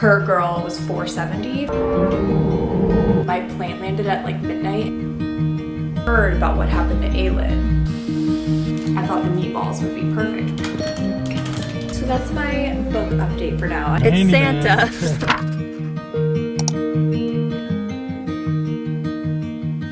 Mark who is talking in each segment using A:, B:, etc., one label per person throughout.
A: Per girl was $4.70. My plane landed at like midnight. Heard about what happened to Aylin. I thought the meatballs would be perfect. So that's my book update for now. It's Santa.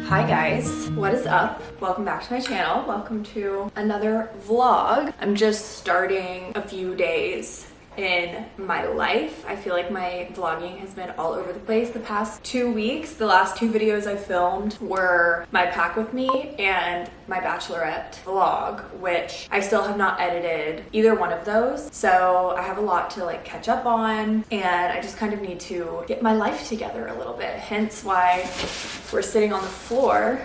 A: Hi guys, what is up? Welcome back to my channel. Welcome to another vlog. I'm just starting a few days in my life. I feel like my vlogging has been all over the place the past 2 weeks. The last two videos I filmed were my pack with me and my bachelorette vlog, which I still have not edited either one of those. So I have a lot to like catch up on, and I just kind of need to get my life together a little bit. Hence why we're sitting on the floor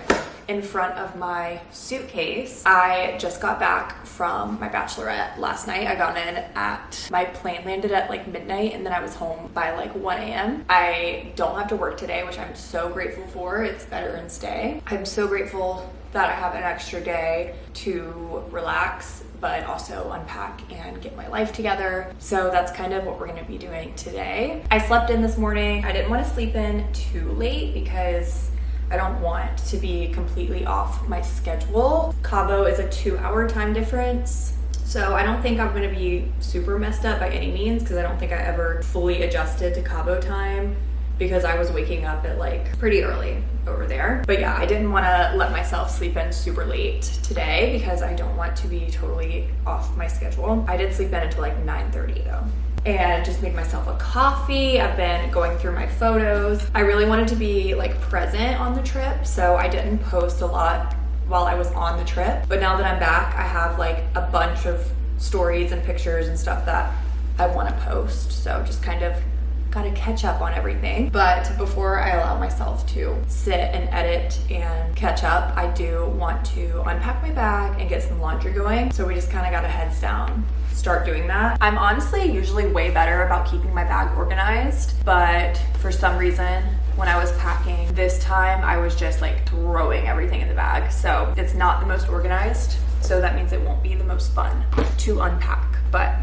A: in front of my suitcase. I just got back from my bachelorette last night. I got in at, my plane landed at like midnight, and then I was home by like 1 a.m. I don't have to work today, which I'm so grateful for. It's Veterans Day. I'm so grateful that I have an extra day to relax, but also unpack and get my life together. So that's kind of what we're gonna be doing today. I slept in this morning. I didn't want to sleep in too late because I don't want to be completely off my schedule. Cabo is a 2-hour time difference, so I don't think I'm gonna be super messed up by any means, because I don't think I ever fully adjusted to Cabo time because I was waking up at like pretty early over there. But yeah, I didn't want to let myself sleep in super late today because I don't want to be totally off my schedule. I did sleep in until like 9:30 though, and just made myself a coffee. I've been going through my photos. I really wanted to be like present on the trip, so I didn't post a lot while I was on the trip. But now that I'm back, I have like a bunch of stories and pictures and stuff that I want to post. So just kind of gotta catch up on everything. But before I allow myself to sit and edit and catch up, I do want to unpack my bag and get some laundry going. So we just kind of got to heads down, start doing that. I'm honestly usually way better about keeping my bag organized, but for some reason when I was packing this time, I was just like throwing everything in the bag. So it's not the most organized. So that means it won't be the most fun to unpack, but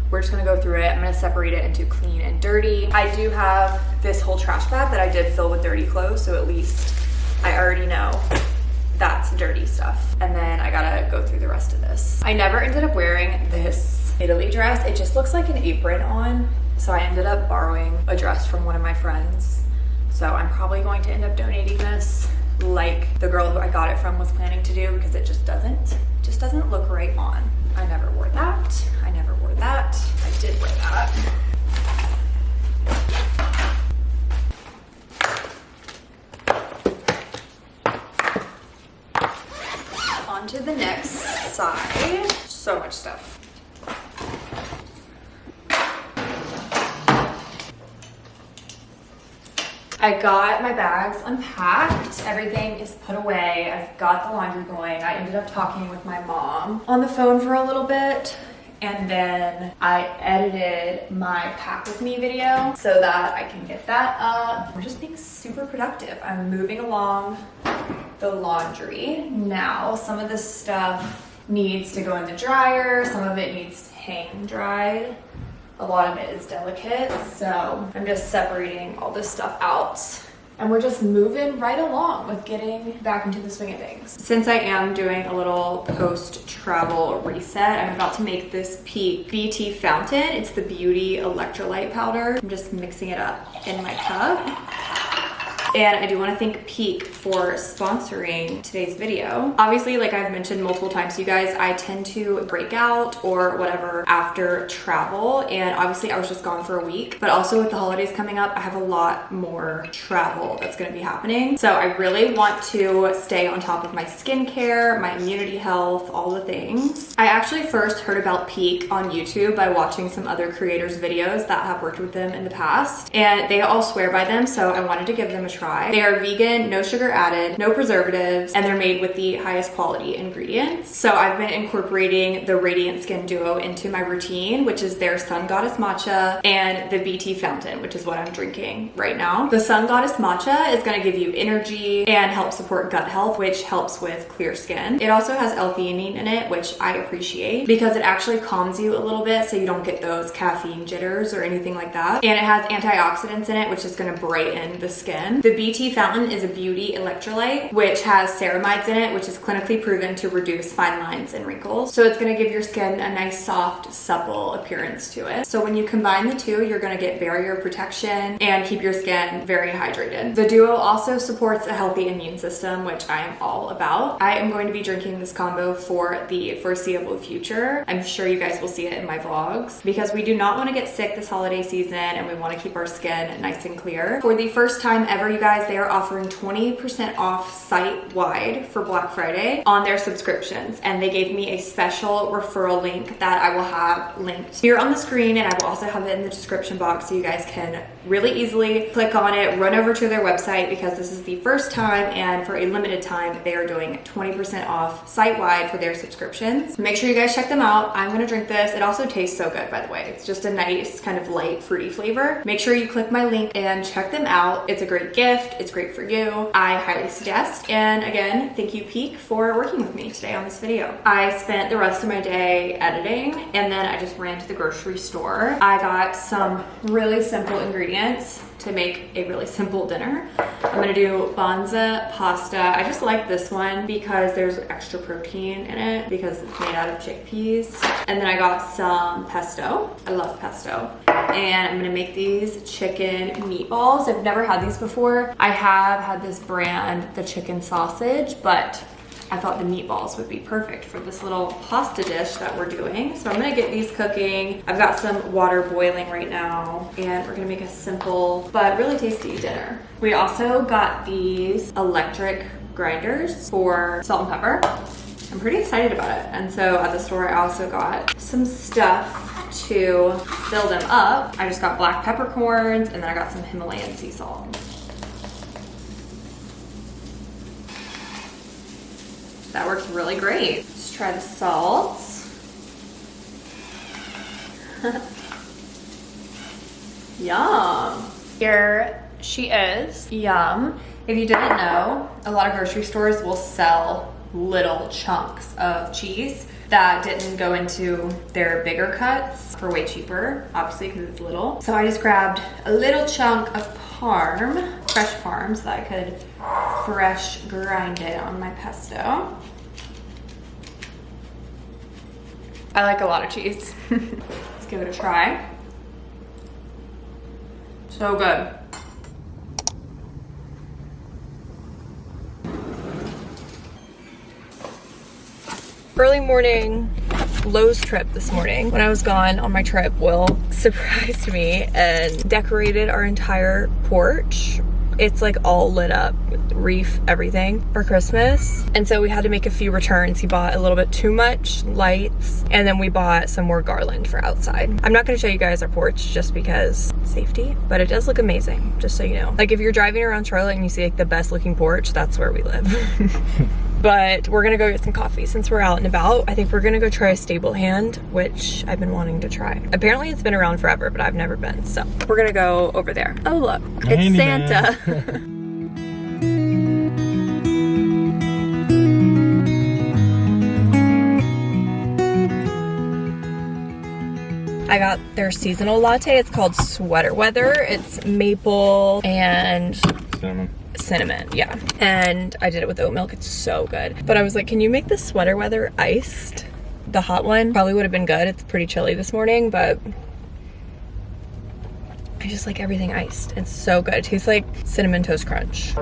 A: we're just gonna go through it. I'm gonna separate it into clean and dirty. I do have this whole trash bag that I did fill with dirty clothes, so at least I already know that's dirty stuff. And then I gotta go through the rest of this. I never ended up wearing this Italy dress. It just looks like an apron on. So I ended up borrowing a dress from one of my friends. So I'm probably going to end up donating this like the girl who I got it from was planning to do, because it just doesn't look right on. I never wore that. I never wore that. I did wear that. On to the next side. So much stuff. I got my bags unpacked. Everything is put away. I've got the laundry going. I ended up talking with my mom on the phone for a little bit, and then I edited my pack with me video so that I can get that up. We're just being super productive. I'm moving along the laundry now. Some of this stuff needs to go in the dryer. Some of it needs to hang dried. A lot of it is delicate, so I'm just separating all this stuff out. And we're just moving right along with getting back into the swing of things. Since I am doing a little post-travel reset, I'm about to make this pique BT fountain. It's the Beauty Electrolyte Powder. I'm just mixing it up in my cup. And I do want to thank Pique for sponsoring today's video. Obviously, like I've mentioned multiple times to you guys, I tend to break out or whatever after travel. And obviously I was just gone for a week, but also with the holidays coming up, I have a lot more travel that's going to be happening. So I really want to stay on top of my skincare, my immunity health, all the things. I actually first heard about Pique on YouTube by watching some other creators' videos that have worked with them in the past, and they all swear by them. So I wanted to give them a try. try. They are vegan, no sugar added, no preservatives, and they're made with the highest quality ingredients. So I've been incorporating the Radiant Skin Duo into my routine, which is their Sun Goddess Matcha and the BT Fountain, which is what I'm drinking right now. The Sun Goddess Matcha is gonna give you energy and help support gut health, which helps with clear skin. It also has L-theanine in it, which I appreciate because it actually calms you a little bit so you don't get those caffeine jitters or anything like that. And it has antioxidants in it, which is gonna brighten the skin. The BT Fountain is a beauty electrolyte, which has ceramides in it, which is clinically proven to reduce fine lines and wrinkles. So it's gonna give your skin a nice, soft, supple appearance to it. So when you combine the two, you're gonna get barrier protection and keep your skin very hydrated. The Duo also supports a healthy immune system, which I am all about. I am going to be drinking this combo for the foreseeable future. I'm sure you guys will see it in my vlogs because we do not want to get sick this holiday season and we want to keep our skin nice and clear. For the first time ever, you guys, they are offering 20% off site-wide for Black Friday on their subscriptions, and they gave me a special referral link that I will have linked here on the screen, and I will also have it in the description box so you guys can really easily click on it, run over to their website because this is the first time, and for a limited time they are doing 20% off site-wide for their subscriptions. Make sure you guys check them out. I'm gonna drink this. It also tastes so good, by the way. It's just a nice kind of light fruity flavor. Make sure you click my link and check them out. It's a great gift. It's great for you. I highly suggest. And again, thank you, Pique, for working with me today on this video. I spent the rest of my day editing, and then I just ran to the grocery store. I got some really simple ingredients to make a really simple dinner. I'm gonna do banza pasta. I just like this one because there's extra protein in it because it's made out of chickpeas. And then I got some pesto. I love pesto. And I'm gonna make these chicken meatballs. I've never had these before. I have had this brand, the chicken sausage, but I thought the meatballs would be perfect for this little pasta dish that we're doing. So I'm gonna get these cooking. I've got some water boiling right now, and we're gonna make a simple but really tasty dinner. We also got these electric grinders for salt and pepper. I'm pretty excited about it. And so at the store, I also got some stuff to fill them up. I just got black peppercorns, and then I got some Himalayan sea salt. That works really great. Let's try the salt. Yum. Here she is. Yum. If you didn't know, a lot of grocery stores will sell little chunks of cheese that didn't go into their bigger cuts for way cheaper, obviously because it's little. So I just grabbed a little chunk of parm, fresh parm, so that I could fresh grind it on my pesto. I like a lot of cheese. Let's give it a try. So good. Early morning Lowe's trip this morning. When I was gone on my trip, Will surprised me and decorated our entire porch. It's like all lit up with wreath, everything for Christmas. And so we had to make a few returns. He bought a little bit too much lights, and then we bought some more garland for outside. I'm not gonna show you guys our porch just because safety, but it does look amazing, just so you know. Like if you're driving around Charlotte and you see like the best looking porch, that's where we live. But we're gonna go get some coffee since we're out and about. I think we're gonna go try a stable hand, which I've been wanting to try. Apparently it's been around forever, but I've never been, so we're gonna go over there. Oh look, it's Santa. I got their seasonal latte. It's called Sweater Weather. It's maple and cinnamon, yeah. And I did it with oat milk. It's so good. But I was like, can you make the Sweater Weather iced? The hot one probably would have been good. It's pretty chilly this morning, but I just like everything iced. It's so good. It tastes like Cinnamon Toast Crunch.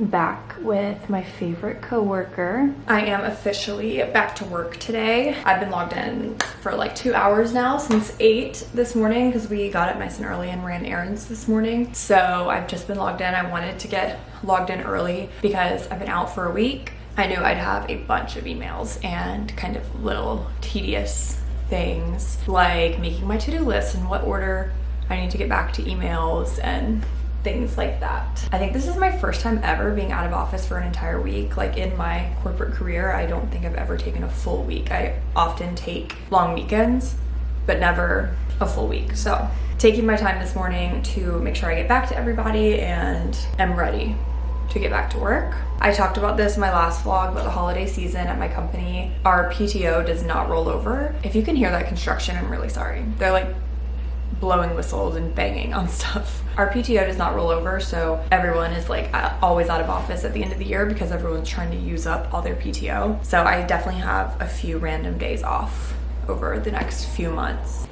A: Back with my favorite coworker. I am officially back to work today. I've been logged in for like 2 hours now, since 8 this morning, because we got up nice and early and ran errands this morning. So I've just been logged in. I wanted to get logged in early because I've been out for a week. I knew I'd have a bunch of emails and kind of little tedious things like making my to-do list and what order I need to get back to emails and things like that. I think this is my first time ever being out of office for an entire week. Like in my corporate career, I don't think I've ever taken a full week. I often take long weekends, but never a full week. So taking my time this morning to make sure I get back to everybody and am ready to get back to work. I talked about this in my last vlog about the holiday season at my company. Our PTO does not roll over. If you can hear that construction, I'm really sorry. They're like blowing whistles and banging on stuff. Our PTO does not roll over, so everyone is like always out of office at the end of the year because everyone's trying to use up all their PTO. So I definitely have a few random days off over the next few months.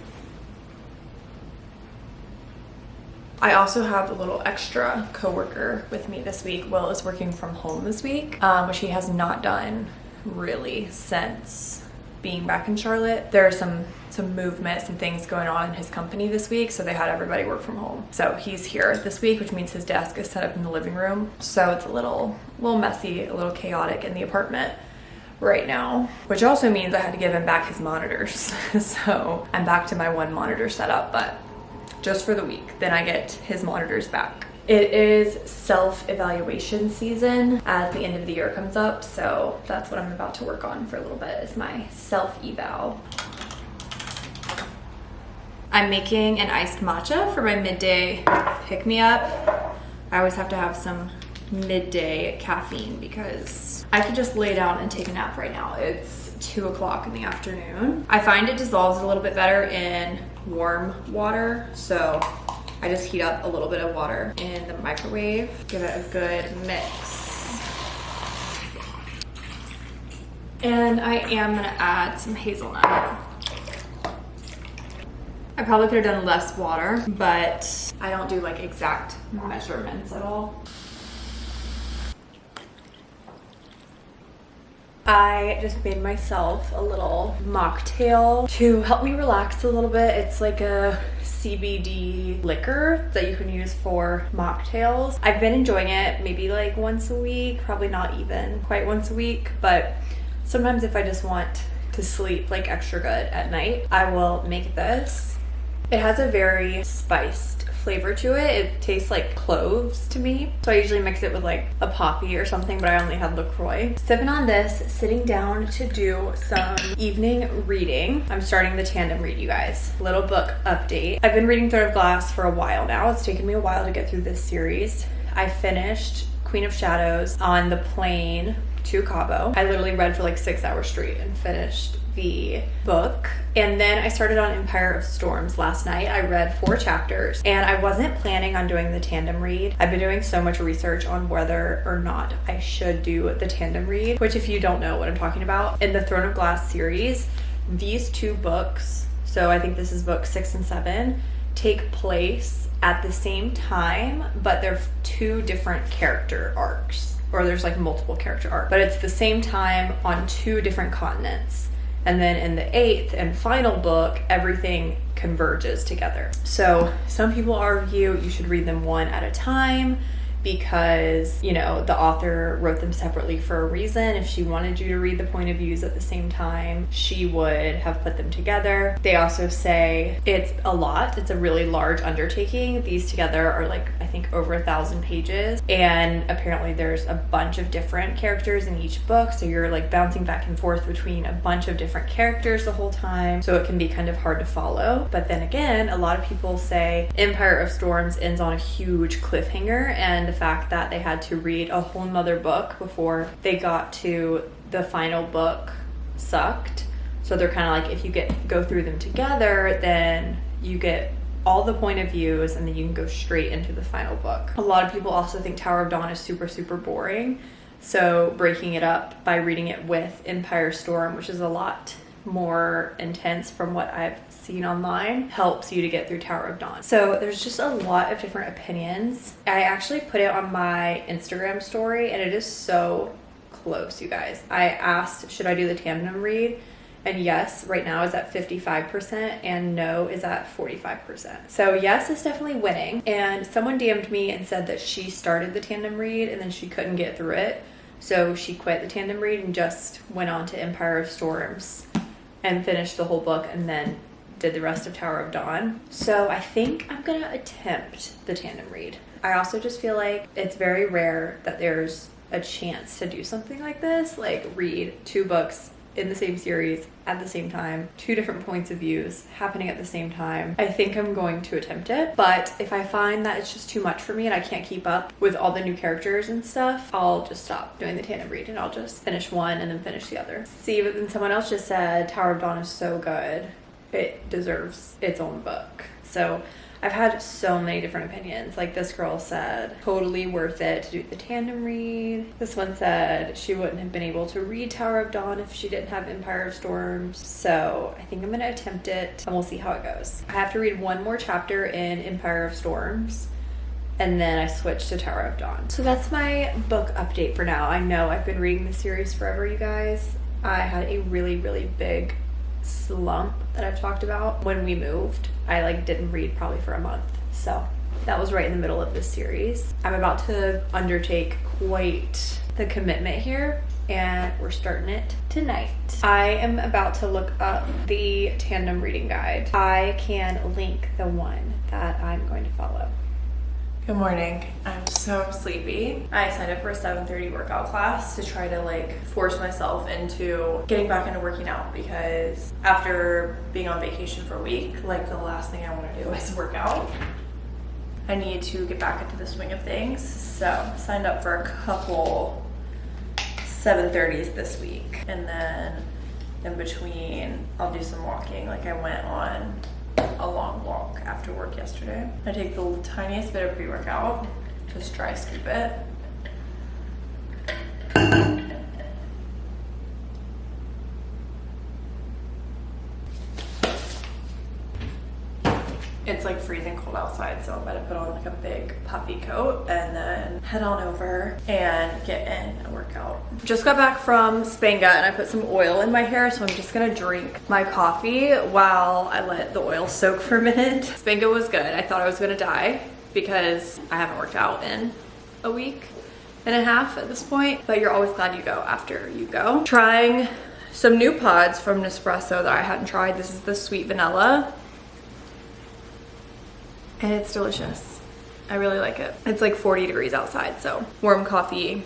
A: I also have a little extra coworker with me this week. Will is working from home this week, which he has not done really since being back in Charlotte. There are some movement, some things going on in his company this week, so they had everybody work from home. So he's here this week, which means his desk is set up in the living room. So it's a little messy, a little chaotic in the apartment right now, which also means I had to give him back his monitors. So I'm back to my one monitor setup, but just for the week. Then I get his monitors back. It is self-evaluation season as the end of the year comes up, so that's what I'm about to work on for a little bit, is my self-eval. I'm making an iced matcha for my midday pick-me-up. I always have to have some midday caffeine because I could just lay down and take a nap right now. It's 2 o'clock in the afternoon. I find it dissolves a little bit better in warm water, so I just heat up a little bit of water in the microwave, give it a good mix. And I am gonna add some hazelnut. I probably could have done less water, but I don't do like exact measurements at all. I just made myself a little mocktail to help me relax a little bit. It's like a CBD liquor that you can use for mocktails. I've been enjoying it maybe like once a week, probably not even quite once a week, but sometimes if I just want to sleep like extra good at night, I will make this. It has a very spiced flavor to it. It tastes like cloves to me. So I usually mix it with like a poppy or something, but I only had LaCroix. Sipping on this, sitting down to do some evening reading. I'm starting the tandem read, you guys. Little book update. I've been reading Thread of Glass for a while now. It's taken me a while to get through this series. I finished Queen of Shadows on the plane to Cabo. I literally read for like 6 hours straight and finished the book. And then I started on Empire of Storms last night. I read 4 chapters and I wasn't planning on doing the tandem read. I've been doing so much research on whether or not I should do the tandem read, which if you don't know what I'm talking about, in the Throne of Glass series, these 2 books, so I think this is book 6 and 7, take place at the same time, but they're 2 different character arcs. Or there's like multiple character arcs, but it's the same time on 2 different continents. And then in the 8th and final book, everything converges together. So some people argue you should read them one at a time because, you know, the author wrote them separately for a reason. If she wanted you to read the point of views at the same time, she would have put them together. They also say it's a lot. It's a really large undertaking. These together are like, I think, over 1,000 pages. And apparently there's a bunch of different characters in each book. So you're like bouncing back and forth between a bunch of different characters the whole time. So it can be kind of hard to follow. But then again, a lot of people say Empire of Storms ends on a huge cliffhanger, and the fact that they had to read a whole nother book before they got to the final book sucked. So they're kind of like, if you go through them together, then you get all the point of views and then you can go straight into the final book. A lot of people also think Tower of Dawn is super, super boring. So breaking it up by reading it with Empire Storm, which is a lot more intense from what I've seen online, helps you to get through Tower of Dawn. So there's just a lot of different opinions. I actually put it on my Instagram story and it is so close, you guys. I asked, should I do the tandem read? And yes, right now is at 55% and no is at 45%. So yes is definitely winning. And someone DM'd me and said that she started the tandem read and then she couldn't get through it. So she quit the tandem read and just went on to Empire of Storms and finished the whole book and then did the rest of Tower of Dawn. So I think I'm gonna attempt the tandem read. I also just feel like it's very rare that there's a chance to do something like this, like read 2 books in the same series at the same time, 2 different points of views happening at the same time. I think I'm going to attempt it, but if I find that it's just too much for me and I can't keep up with all the new characters and stuff, I'll just stop doing the tandem read and I'll just finish one and then finish the other. See, but then someone else just said Tower of Dawn is so good, it deserves its own book. So I've had so many different opinions. Like this girl said, totally worth it to do the tandem read. This one said she wouldn't have been able to read Tower of Dawn if she didn't have Empire of Storms. So I think I'm gonna attempt it and we'll see how it goes. I have to read one more chapter in Empire of Storms and then I switch to Tower of Dawn. So that's my book update for now. I know I've been reading this series forever, you guys. I had a really, really big slump that I've talked about when we moved. I like didn't read probably for a month, so that was right in the middle of this series. I'm about to undertake quite the commitment here and we're starting it tonight. I am about to look up the tandem reading guide. I can link the one that I'm going to follow. Good morning. I'm so sleepy. I signed up for a 7:30 workout class to try to like force myself into getting back into working out, because after being on vacation for a week, like the last thing I want to do is work out. I need to get back into the swing of things. So signed up for a couple 7:30s this week, and then in between I'll do some walking. Like I went on a long walk after work yesterday. I take the tiniest bit of pre-workout, just dry scoop it. It's like freezing cold outside, so I'm gonna put on like a big puffy coat and then head on over and get in a workout. Just got back from Spenga and I put some oil in my hair, so I'm just gonna drink my coffee while I let the oil soak for a minute. Spenga was good. I thought I was gonna die because I haven't worked out in a week and a half at this point, but you're always glad you go after you go. Trying some new pods from Nespresso that I hadn't tried. This is the sweet vanilla. And it's delicious. I really like it. It's like 40 degrees outside, so warm coffee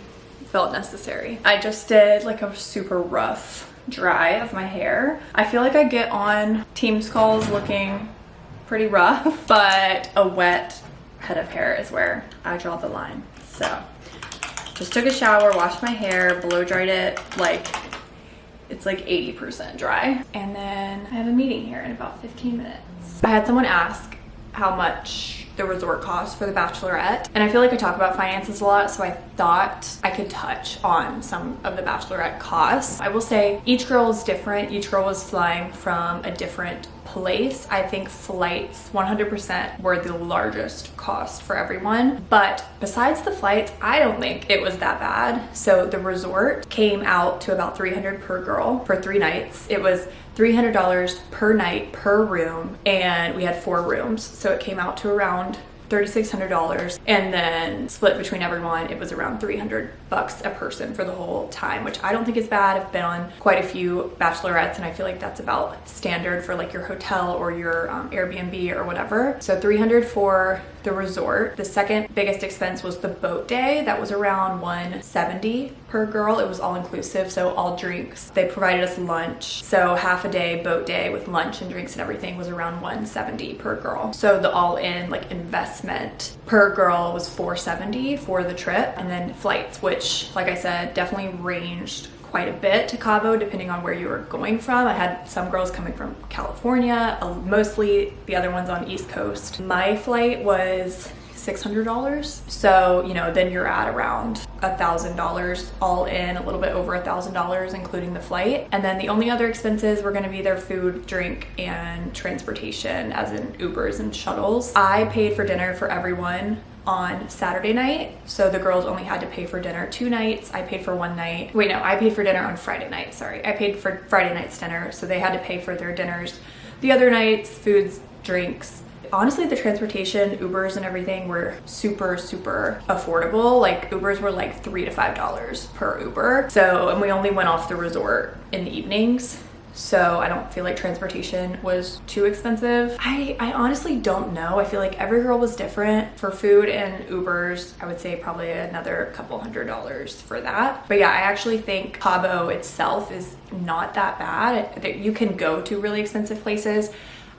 A: felt necessary. I just did like a super rough dry of my hair. I feel like I get on Teams calls looking pretty rough, but a wet head of hair is where I draw the line. So just took a shower, washed my hair, blow dried it, like it's like 80% dry. And then I have a meeting here in about 15 minutes. I had someone ask how much the resort cost for the bachelorette, and I feel like I talk about finances a lot, so I thought I could touch on some of the bachelorette costs. I will say each girl is different. Each girl was flying from a different place. I think flights 100% were the largest cost for everyone, but besides the flights, I don't think it was that bad. So the resort came out to about $300 per girl for 3 nights. It was $300 per night per room, and we had 4 rooms, so it came out to around $3,600, and then split between everyone it was around $300 a person for the whole time, which I don't think is bad. I've been on quite a few bachelorettes and I feel like that's about standard for like your hotel or your Airbnb or whatever. So $300 for the resort. The second biggest expense was the boat day. That was around $170 per girl. It was all inclusive, so all drinks. They provided us lunch, so half a day boat day with lunch and drinks and everything was around $170 per girl. So the all-in like investment per girl was $470 for the trip, and then flights, which like I said definitely ranged quite a bit to Cabo depending on where you were going from. I had some girls coming from California, mostly the other ones on East Coast. My flight was $600, so you know then you're at around $1,000 all in, a little bit over $1,000 including the flight. And then the only other expenses were going to be their food, drink, and transportation, as in Ubers and shuttles. I paid for dinner for everyone on Saturday night, so the girls only had to pay for dinner 2 nights. I paid for 1 night. Wait, no, I paid for dinner on Friday night. Sorry, I paid for Friday night's dinner, so they had to pay for their dinners the other nights, foods, drinks. Honestly, the transportation, Ubers and everything were super affordable. Like Ubers were like $3 to $5 per Uber. So, and we only went off the resort in the evenings. so I don't feel like transportation was too expensive. I honestly don't know. I feel like every girl was different. For food and Ubers, I would say probably another couple $100s for that. But yeah, I actually think Cabo itself is not that bad. You can go to really expensive places.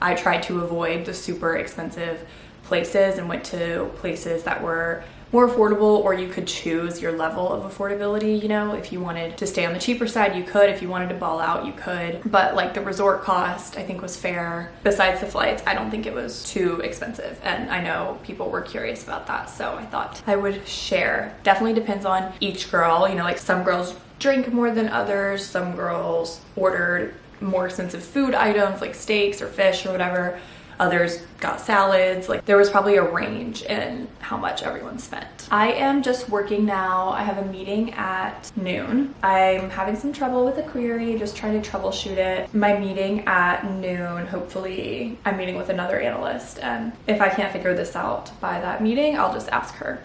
A: I tried to avoid the super expensive places and went to places that were more affordable, or you could choose your level of affordability. You know, if you wanted to stay on the cheaper side, you could. If you wanted to ball out, you could. But like the resort cost, I think was fair. Besides the flights, I don't think it was too expensive. And I know people were curious about that, so I thought I would share. Definitely depends on each girl. You know, like some girls drink more than others. Some girls ordered more expensive food items like steaks or fish or whatever. Others got salads. Like there was probably a range in how much everyone spent. I am just working now. I have a meeting at noon. I'm having some trouble with a query, just trying to troubleshoot it. My meeting at noon, hopefully I'm meeting with another analyst, and if I can't figure this out by that meeting, I'll just ask her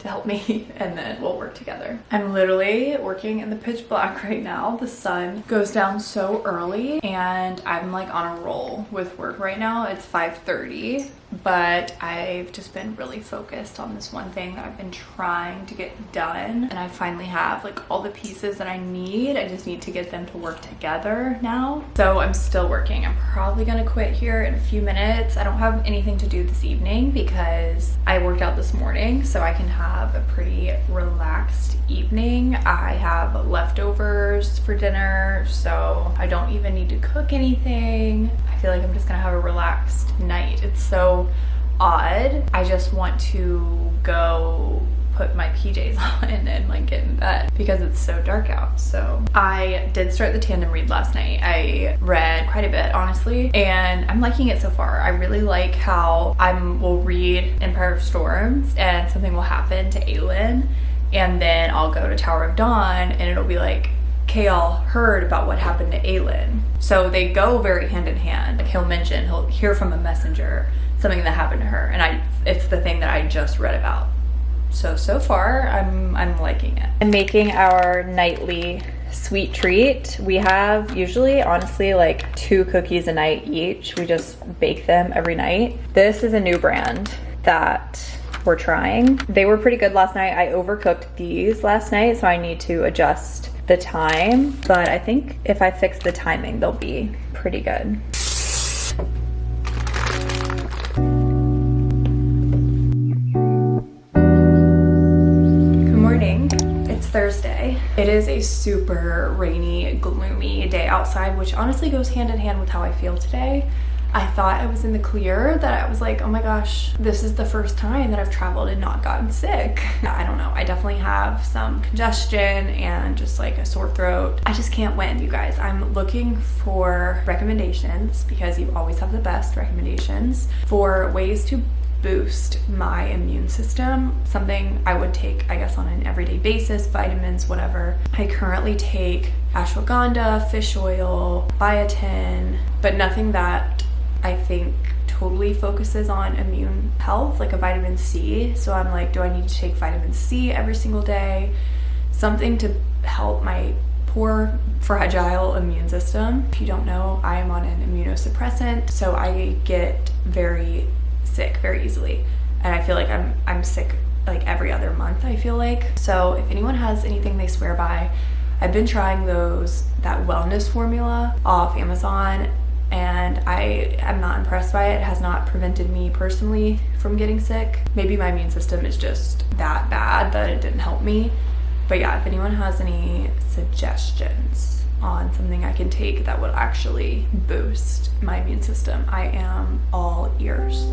A: to help me and then we'll work together. I'm literally working in the pitch black right now. The sun goes down so early and I'm like on a roll with work right now. It's 5:30, but I've just been really focused on this one thing that I've been trying to get done, and I finally have like all the pieces that I need. I just need to get them to work together now. So I'm still working. I'm probably gonna quit here in a few minutes. I don't have anything to do this evening because I worked out this morning, so I can have a pretty relaxed evening. I have leftovers for dinner, so I don't even need to cook anything. I feel like I'm just gonna have a relaxed night. It's so odd. I just want to go put my PJs on and like get in bed because it's so dark out. So I did start the tandem read last night. I read quite a bit, honestly, and I'm liking it so far. I really like how will read Empire of Storms and something will happen to Aelin, and then I'll go to Tower of Dawn and it'll be like, Kael heard about what happened to Aelin. So they go very hand in hand. Like he'll hear from a messenger something that happened to her, and it's the thing that I just read about. So far I'm liking it. I'm making our nightly sweet treat. We have usually, honestly, like 2 cookies a night each. We just bake them every night. This is a new brand that we're trying. They were pretty good last night. I overcooked these last night, so I need to adjust the time, but I think if I fix the timing, they'll be pretty good. Good morning. It's Thursday. It is a super rainy, gloomy day outside, which honestly goes hand in hand with how I feel today. I thought I was in the clear, that I was like, oh my gosh, this is the first time that I've traveled and not gotten sick. I don't know. I definitely have some congestion and just like a sore throat. I just can't win, you guys. I'm looking for recommendations, because you always have the best recommendations, for ways to boost my immune system. Something I would take, I guess, on an everyday basis, vitamins, whatever. I currently take ashwagandha, fish oil, biotin, but nothing that I think totally focuses on immune health, like a vitamin C. So I'm like, do I need to take vitamin C every single day? Something to help my poor, fragile immune system. If you don't know, I am on an immunosuppressant, so I get very sick very easily. And I feel like I'm sick like every other month, I feel like. So if anyone has anything they swear by, I've been trying that wellness formula off Amazon, and I am not impressed by it. It has not prevented me personally from getting sick. Maybe my immune system is just that bad that it didn't help me. But yeah, if anyone has any suggestions on something I can take that would actually boost my immune system, I am all ears.